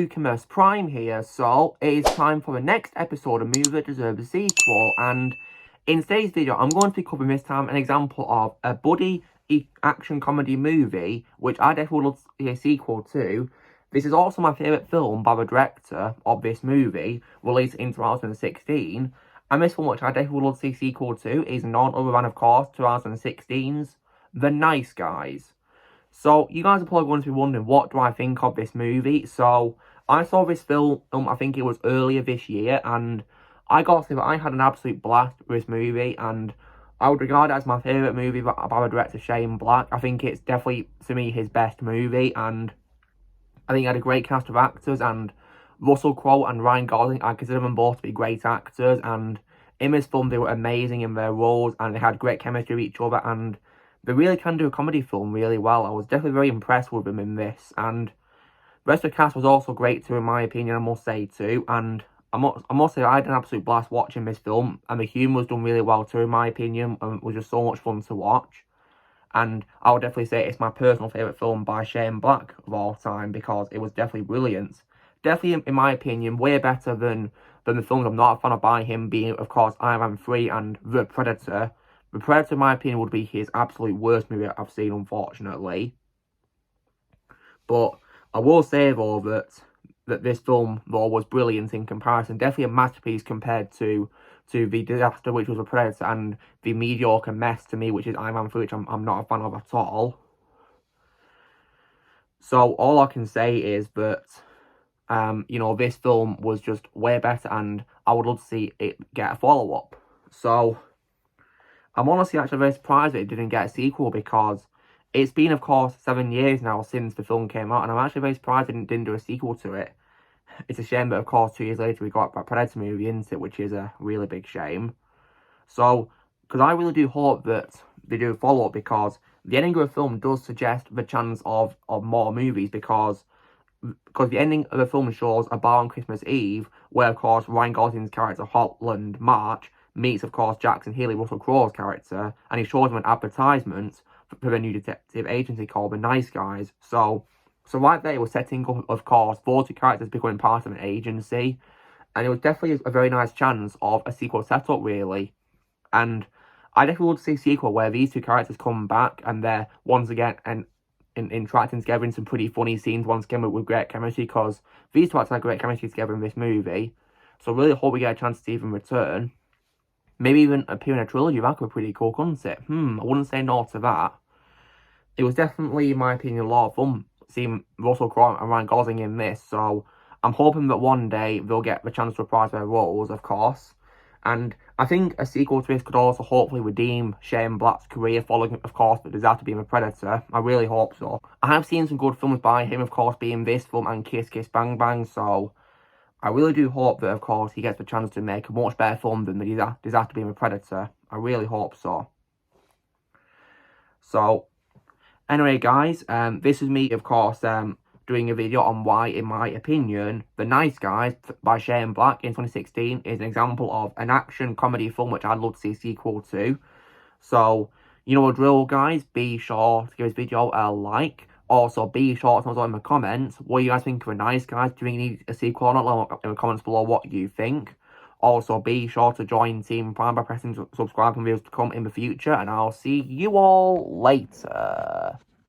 Lucamus Prime here, so it is time for the next episode of Movie That Deserves a Sequel, and in today's video I'm going to be covering this time an example of a buddy action comedy movie, which I definitely would love to see a sequel to. This is also my favourite film by the director of this movie, released in 2016, and this one which I definitely would love to see a sequel to is none other than, of course, 2016's The Nice Guys. So, you guys are probably going to be wondering, what do I think of this movie? So, I saw this film, I think it was earlier this year, and I got to say that I had an absolute blast with this movie, and I would regard it as my favourite movie by the director Shane Black. I think it's definitely, to me, his best movie, and I think it had a great cast of actors, and Russell Crowe and Ryan Gosling, I consider them both to be great actors, and in this film they were amazing in their roles, and they had great chemistry with each other, and they really can do a comedy film really well. I was definitely very impressed with them in this, and the rest of the cast was also great too, in my opinion, I must say too, and I must say I had an absolute blast watching this film, and the humour was done really well too, in my opinion, and it was just so much fun to watch. And I would definitely say it's my personal favourite film by Shane Black of all time, because it was definitely brilliant. Definitely, in my opinion, way better than the films I'm not a fan of by him, being, of course, Iron Man 3 and The Predator. The Predator, in my opinion, would be his absolute worst movie I've seen, unfortunately. But I will say, though, that this film, though, was brilliant in comparison. Definitely a masterpiece compared to the disaster, which was The Predator, and the mediocre mess, to me, which is Iron Man 3, which I'm not a fan of at all. So, all I can say is that, you know, this film was just way better, and I would love to see it get a follow-up. So, I'm honestly actually very surprised that it didn't get a sequel, because it's been, of course, 7 years now since the film came out, and I'm actually very surprised it didn't do a sequel to it. It's a shame that, of course, 2 years later we got a Predator movie into it, which is a really big shame. So, because I really do hope that they do a follow-up, because the ending of the film does suggest the chance of more movies, because the ending of the film shows a bar on Christmas Eve, where, of course, Ryan Gosling's character, Holland March, meets, of course, Jackson Healy, Russell Crowe's character, and he shows him an advertisement for the new detective agency called The Nice Guys. So right there, it was setting up, of course, those two characters becoming part of an agency, and it was definitely a very nice chance of a sequel setup, really. And I definitely would see a sequel where these two characters come back, and they're, once again, interacting together in some pretty funny scenes, once again, with great chemistry, because these two actors had great chemistry together in this movie. So I really hope we get a chance to see them return. Maybe even appear in a trilogy. That could be pretty cool, couldn't it? I wouldn't say no to that. It was definitely, in my opinion, a lot of fun seeing Russell Crowe and Ryan Gosling in this. So I'm hoping that one day they'll get the chance to reprise their roles, of course. And I think a sequel to this could also hopefully redeem Shane Black's career, following, of course, the disaster being a Predator. I really hope so. I have seen some good films by him, of course, being this film and Kiss Kiss Bang Bang. So I really do hope that, of course, he gets the chance to make a much better film than the disaster being a Predator. I really hope so. So, anyway, guys, this is me, of course, doing a video on why, in my opinion, The Nice Guys by Shane Black in 2016 is an example of an action comedy film which I'd love to see a sequel to. So, you know the drill, guys. Be sure to give this video a like. Also, be sure to tell us in the comments what you guys think of The Nice Guys. Do you think you need a sequel or not? Let me know in the comments below what you think. Also, be sure to join Team Prime by pressing subscribe for videos to come in the future, and I'll see you all later.